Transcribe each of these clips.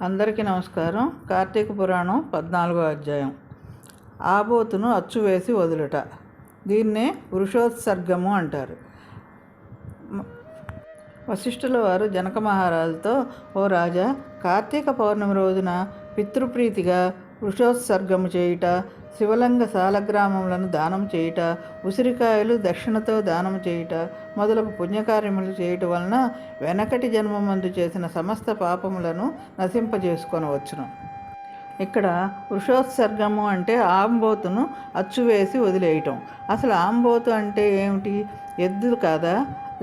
అందరికీ నమస్కారం. కార్తీక పురాణం 14వ అధ్యాయం. ఆబోతును అచ్చువేసి వదులుట. దీన్నే వృషోత్సర్గము అంటారు. వశిష్ఠుల వారు జనక మహారాజుతో, ఓ రాజా, కార్తీక పౌర్ణమి రోజున పితృప్రీతిగా వృషోత్సర్గము చేయుట, శివలింగ సాలగ్రామములను దానం చేయుట, ఉసిరికాయలు దక్షిణతో దానం చేయుట మొదలగు పుణ్యకార్యములు చేయుట వలన వెనకటి జన్మమందు చేసిన సమస్త పాపములను నశింపజేసుకొనవచ్చును. ఇక్కడ వృషోత్సర్గము అంటే ఆంబోతును అచ్చువేసి వదిలేయటం. అసలు ఆంబోతు అంటే ఏమిటి? ఎద్దు కాదా?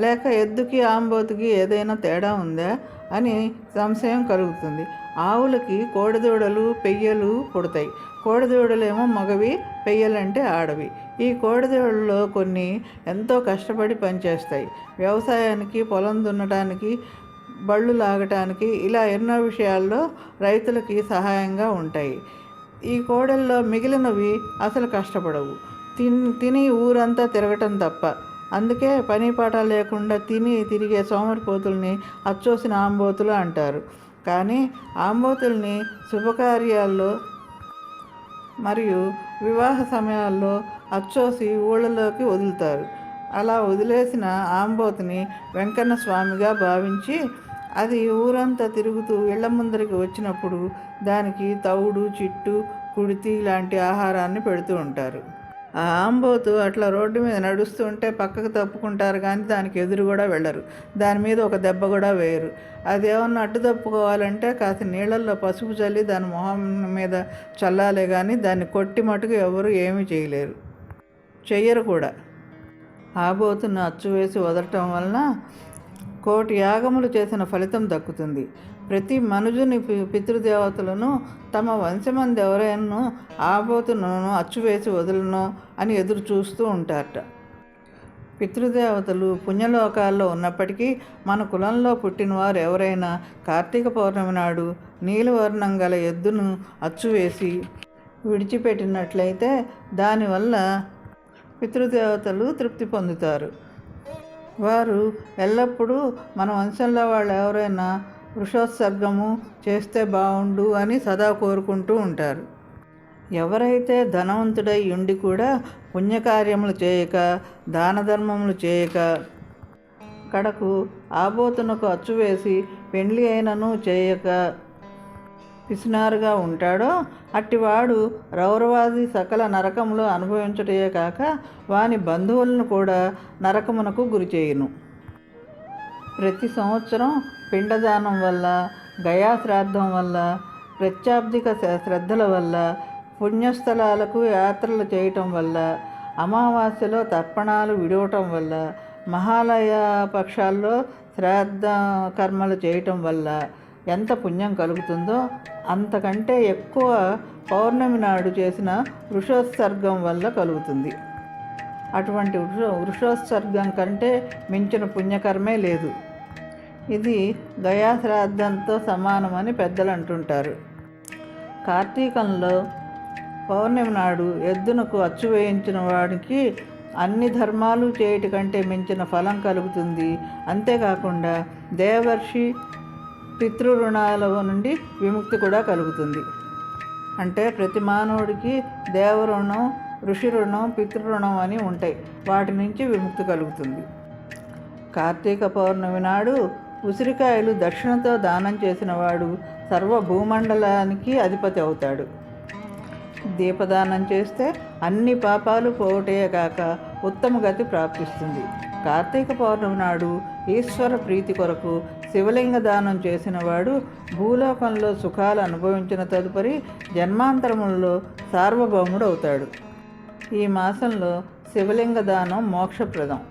లేక ఎద్దుకి ఆంబోతుకి ఏదైనా తేడా ఉందా అని సంశయం కలుగుతుంది. ఆవులకి కోడిదూడలు పెయ్యలు పుడతాయి. కోడిదూడలేమో మగవి, పెయ్యలంటే ఆడవి. ఈ కోడిదూడల్లో కొన్ని ఎంతో కష్టపడి పనిచేస్తాయి. వ్యవసాయానికి, పొలం దున్నటానికి, బళ్ళు లాగటానికి, ఇలా ఎన్నో విషయాల్లో రైతులకి సహాయంగా ఉంటాయి. ఈ కోడల్లో మిగిలినవి అసలు కష్టపడవు. తిని ఊరంతా తిరగటం తప్ప. అందుకే పని పాట లేకుండా తిరిగే సోమరిపోతుల్ని అచ్చోసిన ఆంబోతులు అంటారు. కానీ ఆంబోతుల్ని శుభకార్యాల్లో మరియు వివాహ సమయాల్లో అచ్చోసి ఊళ్ళలోకి వదులుతారు. అలా వదిలేసిన ఆంబోతుని వెంకన్న స్వామిగా భావించి అది ఊరంతా తిరుగుతూ ఇళ్ల ముందరికి వచ్చినప్పుడు దానికి తవుడు, చిట్టు, కుడితి లాంటి ఆహారాన్ని పెడుతూ ఉంటారు. ఆ ఆంబోతు అట్లా రోడ్డు మీద నడుస్తుంటే పక్కకు తప్పుకుంటారు, కానీ దానికి ఎదురు కూడా వెళ్ళరు. దాని మీద ఒక దెబ్బ కూడా వేయరు. అది ఏమన్నా అడ్డు తప్పుకోవాలంటే కాస్త నీళ్ళల్లో పసుపు చల్లి దాని మొహం మీద చల్లాలే కానీ దాన్ని కొట్టి మటుకు ఎవరు ఏమీ చేయలేరు, చెయ్యరు కూడా. ఆబోతును అచ్చువేసి వదలటం వలన 1,000,000 యాగములు చేసిన ఫలితం దక్కుతుంది. ప్రతి మనుజుని పితృదేవతలను తమ వంశమంది ఎవరైనా ఆబోతును అచ్చువేసి వదలను అని ఎదురు చూస్తూ ఉంటారట. పితృదేవతలు పుణ్యలోకాల్లో ఉన్నప్పటికీ మన కులంలో పుట్టినవారు ఎవరైనా కార్తీక పౌర్ణమి నాడు నీలవర్ణం గల ఎద్దును అచ్చువేసి విడిచిపెట్టినట్లయితే దానివల్ల పితృదేవతలు తృప్తి పొందుతారు. వారు ఎల్లప్పుడూ మన వంశంలో వాళ్ళు ఎవరైనా వృషోత్సర్గము చేస్తే బాగుండు అని సదా కోరుకుంటూ ఉంటారు. ఎవరైతే ధనవంతుడై ఉండి కూడా పుణ్యకార్యములు చేయక, దాన ధర్మములు చేయక, కడకు ఆబోతునకు అచ్చువేసి పెండ్లి అయినను చేయక పిసినారుగా ఉంటాడో అట్టివాడు రౌరవాది సకల నరకములు అనుభవించుటే కాక వాని బంధువులను కూడా నరకమునకు గురి చేయును. ప్రతి సంవత్సరం పిండదానం వల్ల, గయాశ్రాద్ధం వల్ల, ప్రత్యాబ్దిక శ్రద్ధల వల్ల, పుణ్యస్థలాలకు యాత్రలు చేయటం వల్ల, అమావాస్యలో తర్పణాలు విడవటం వల్ల, మహాలయ పక్షాల్లో శ్రాద్ధ కర్మలు చేయటం వల్ల ఎంత పుణ్యం కలుగుతుందో అంతకంటే ఎక్కువ పౌర్ణమి నాడు చేసిన వృషోత్సర్గం వల్ల కలుగుతుంది. అటువంటి వృషోత్సర్గం కంటే మించిన పుణ్యకర్మే లేదు. ఇది గయాశ్రాద్ధంతో సమానమని పెద్దలు అంటుంటారు. కార్తీకంలో పౌర్ణమి నాడు ఎద్దునకు అచ్చు వేయించిన వాడికి అన్ని ధర్మాలు చేయటి కంటే మించిన ఫలం కలుగుతుంది. అంతేకాకుండా దేవర్షి పితృరుణాల నుండి విముక్తి కూడా కలుగుతుంది. అంటే ప్రతి మానవుడికి దేవరుణం, ఋషి రుణం, పితృరుణం అని ఉంటాయి. వాటి నుంచి విముక్తి కలుగుతుంది. కార్తీక పౌర్ణమి నాడు ఉసిరికాయలు దక్షిణతో దానం చేసిన వాడు సర్వ భూమండలానికి అధిపతి అవుతాడు. దీపదానం చేస్తే అన్ని పాపాలు పోవటే కాక ఉత్తమ గతి ప్రాప్తిస్తుంది. కార్తీక పౌర్ణమి నాడు ఈశ్వర ప్రీతి కొరకు శివలింగ దానం చేసిన వాడు భూలోకంలో సుఖాలు అనుభవించిన తదుపరి జన్మాంతరములలో సార్వభౌముడు అవుతాడు. ఈ మాసంలో శివలింగ దానం మోక్షప్రదం.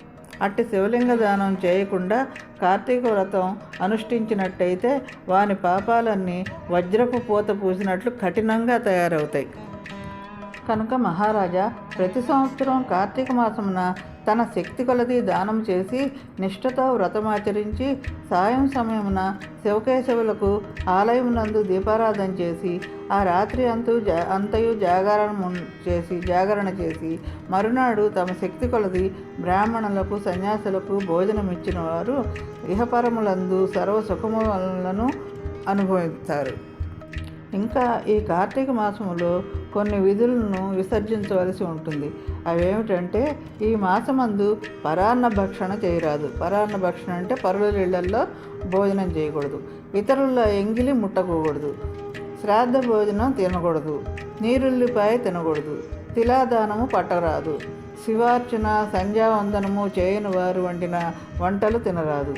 అట్టి శివలింగ దానం చేయకుండా కార్తీక వ్రతం అనుష్ఠించినట్టయితే వాని పాపాలన్నీ వజ్రపు పూత పూసినట్లు కఠినంగా తయారవుతాయి. కనుక మహారాజా, ప్రతి సంవత్సరం కార్తీక మాసమున తన శక్తి కొలది దానం చేసి నిష్ఠతో వ్రతమాచరించి సాయం సమయమున శివకేశవులకు ఆలయమునందు దీపారాధన చేసి ఆ రాత్రి అంతయు జాగరణ చేసి మరునాడు తమ శక్తి కొలది బ్రాహ్మణులకు, సన్యాసులకు భోజనమిచ్చిన వారు ఇహపరములందు సర్వ సుఖములను అనుభవిస్తారు. ఇంకా ఈ కార్తీక మాసంలో కొన్ని విధులను విసర్జించవలసి ఉంటుంది. అవేమిటంటే, ఈ మాసమందు పరాన్న భక్షణ చేయరాదు. పరాన్న భక్షణ అంటే పరుల ఇళ్లల్లో భోజనం చేయకూడదు, ఇతరుల ఎంగిలి ముట్టకూడదు, శ్రాద్ధ భోజనం తినకూడదు, నీరుల్లిపాయ తినకూడదు, తిలాదానము పట్టరాదు, శివార్చన సంధ్యావందనము చేయని వారు వండిన వంటలు తినరాదు,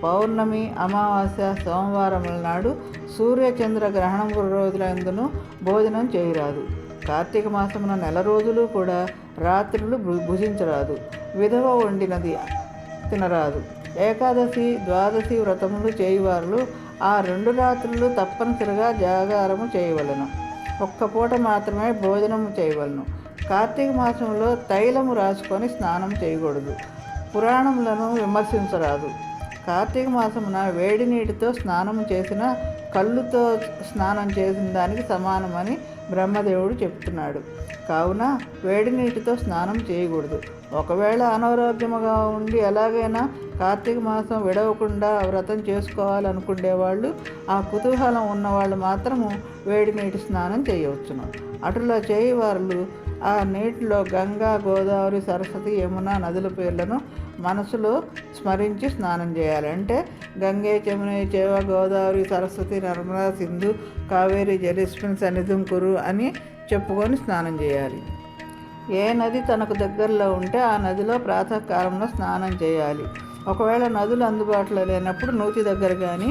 పౌర్ణమి, అమావాస్య, సోమవారముల నాడు సూర్యచంద్ర గ్రహణం రోజులందును భోజనం చేయరాదు. కార్తీక మాసమున నెల రోజులు కూడా రాత్రులు భుజించరాదు. విధవ వండినది తినరాదు. ఏకాదశి, ద్వాదశి వ్రతములు చేయువారు ఆ 2 రాత్రులు తప్పనిసరిగా జాగారము చేయవలను. ఒక్క పూట మాత్రమే భోజనము చేయవలను. కార్తీక మాసంలో తైలము రాసుకొని స్నానం చేయకూడదు. పురాణములను విమర్శించరాదు. కార్తీక మాసమున వేడి నీటితో స్నానం చేసిన కళ్ళుతో స్నానం చేసిన దానికి సమానమని బ్రహ్మదేవుడు చెప్తున్నాడు. కావున వేడి నీటితో స్నానం చేయకూడదు. ఒకవేళ అనారోగ్యముగా ఉండి ఎలాగైనా కార్తీక మాసం విడవకుండా వ్రతం చేసుకోవాలనుకునేవాళ్ళు, ఆ కుతూహలం ఉన్నవాళ్ళు మాత్రము వేడి నీటి స్నానం చేయవచ్చును. అటులా చేయవారు ఆ నీటిలో గంగా, గోదావరి, సరస్వతి, యమున నదుల పేర్లను మనసులో స్మరించి స్నానం చేయాలి. అంటే గంగే చమునే చేవ గోదావరి సరస్వతి నర్మదా సింధు కావేరి జలేస్మిన్ సన్నిధం కురు అని చెప్పుకొని స్నానం చేయాలి. ఏ నది తనకు దగ్గరలో ఉంటే ఆ నదిలో ప్రాతకాలంలో స్నానం చేయాలి. ఒకవేళ నదులు అందుబాటులో లేనప్పుడు నూతి దగ్గర కానీ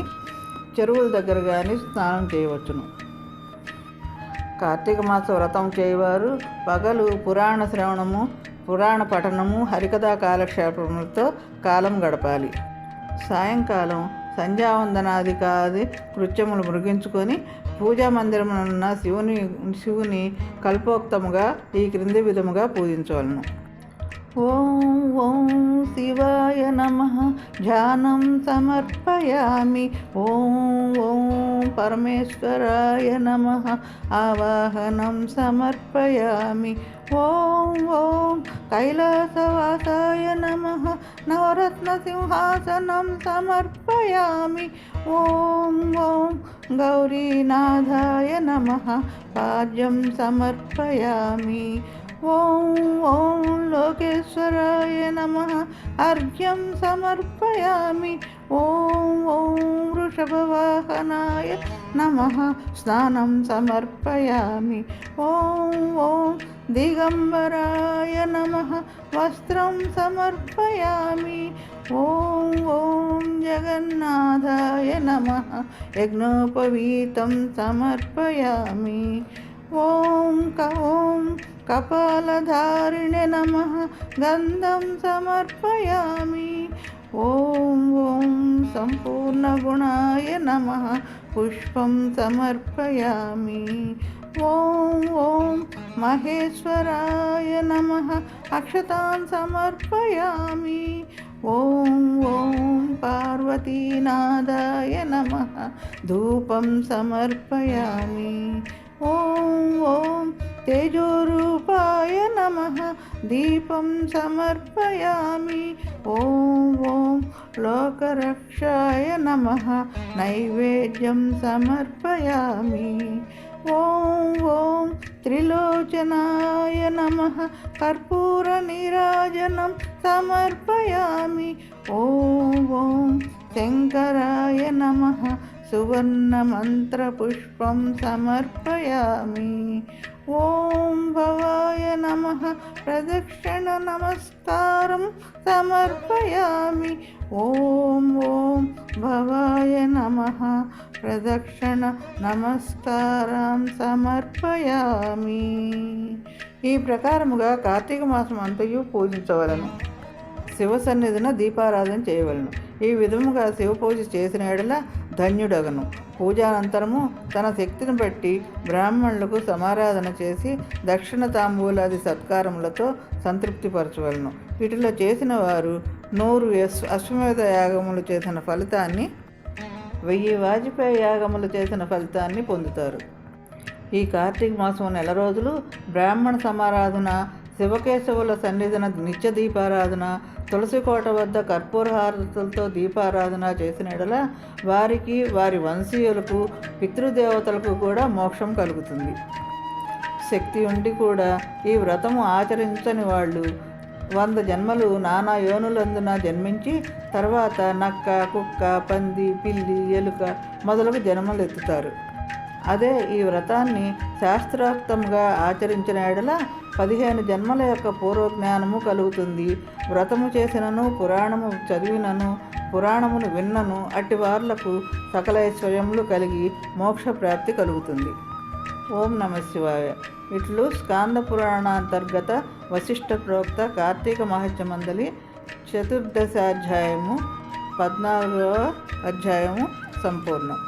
చెరువుల దగ్గర కానీ స్నానం చేయవచ్చును. కార్తీక మాస వ్రతం చేయవారు పగలు పురాణ శ్రవణము, పురాణ పఠనము, హరికథా కాలక్షేపములతో కాలం గడపాలి. సాయంకాలం సంధ్యావందనాదికాది కృత్యములు ముగించుకొని పూజా మందిరమునున్న శివుని కల్పోక్తముగా ఈ క్రింది విధముగా పూజించవలను. ఓం ఓం శివాయ నమః ధ్యానం సమర్పయామి. ఓం ఓం పరమేశ్వరాయ నమః ఆవాహనం సమర్పయామి. ఓం ఓం కైలాసవాసాయ నమః నవరత్న సింహాసనం సమర్పయామి. ఓం ఓం గౌరీనాథాయ నమః పాద్యం సమర్పయామి. ఓం ఓం లోకేశ్వరాయ నమః అర్ఘ్యం సమర్పయామి. ఓం ఓం వృషభవాహనాయ నమః స్నానం సమర్పయామి. ఓం ఓం దిగంబరాయ నమః వస్త్రం సమర్పయామి. ఓం ఓం జగన్నాథాయ నమః యజ్ఞోపవీతం సమర్పయామి. ఓం కపాలధారిణే నమః గంధం సమర్పయామి. ఓం ఓం సంపూర్ణగుణాయ నమః పుష్పం సమర్పయామి. ఓం ఓం మహేశ్వరాయ నమః అక్షతాన్ సమర్పయామి. ఓం ఓం పార్వతీనాథాయ నమః ధూపం సమర్పయామి. ఓం ఓం తేజోరూపాయ నమః దీపం సమర్పయామి. ఓం ఓం లోకరక్షాయ నమః నైవేద్యం సమర్పయామి. ఓం ఓం త్రిలోచనాయ నమః కర్పూర నీరాజనం సమర్పయామి. ఓం ఓం శంకరాయ నమః సువర్ణమంత్రపుష్పం సమర్పయామి. ఓం భవాయ నమః ప్రదక్షిణ నమస్కారం సమర్పయామి. ఓం ఓం భవాయ నమః ప్రదక్షిణ నమస్కారం సమర్పయామి. ఈ ప్రకారముగా కార్తీక మాసం అంతయు పూజించవలను. శివ సన్నిధిన దీపారాధన చేయవలను. ఈ విధముగా శివ పూజ చేసిన ఎడల ధన్యుడగను. పూజానంతరము తన శక్తిని బట్టి బ్రాహ్మణులకు సమారాధన చేసి దక్షిణ తాంబూలాది సత్కారములతో సంతృప్తిపరచవలను. వీటిలో చేసిన వారు 100 అశ్వమేధ యాగములు చేసిన ఫలితాన్ని, 1000 వాజపేయి యాగములు చేసిన ఫలితాన్ని పొందుతారు. ఈ కార్తీక మాసం నెల రోజులు బ్రాహ్మణ సమారాధన, శివకేశవుల సన్నిధిన నిత్య దీపారాధన, తులసి కోట వద్ద కర్పూర హారతులతో దీపారాధన చేసిన ఎడల వారికి, వారి వంశీయులకు, పితృదేవతలకు కూడా మోక్షం కలుగుతుంది. శక్తి ఉండి కూడా ఈ వ్రతము ఆచరించని వాళ్ళు 100 జన్మలు నానా యోనులందున జన్మించి తర్వాత నక్క, కుక్క, పంది, పిల్లి, ఎలుక మొదలగు జన్మలు ఎత్తుతారు. అదే ఈ వ్రతాన్ని శాస్త్రోక్తంగా ఆచరించిన ఎడల 15 జన్మల యొక్క పూర్వజ్ఞానము కలుగుతుంది. వ్రతము చేసినను, పురాణము చదివినను, పురాణమును విన్నను అట్టి వార్లకు సకల ఐశ్వర్యములు కలిగి మోక్ష ప్రాప్తి కలుగుతుంది. ఓం నమ శివాయ. ఇట్లు స్కాంద పురాణాంతర్గత వశిష్ఠ ప్రోక్త కార్తీక మహత్యమందలి 14వ అధ్యాయము 14వ అధ్యాయము సంపూర్ణం.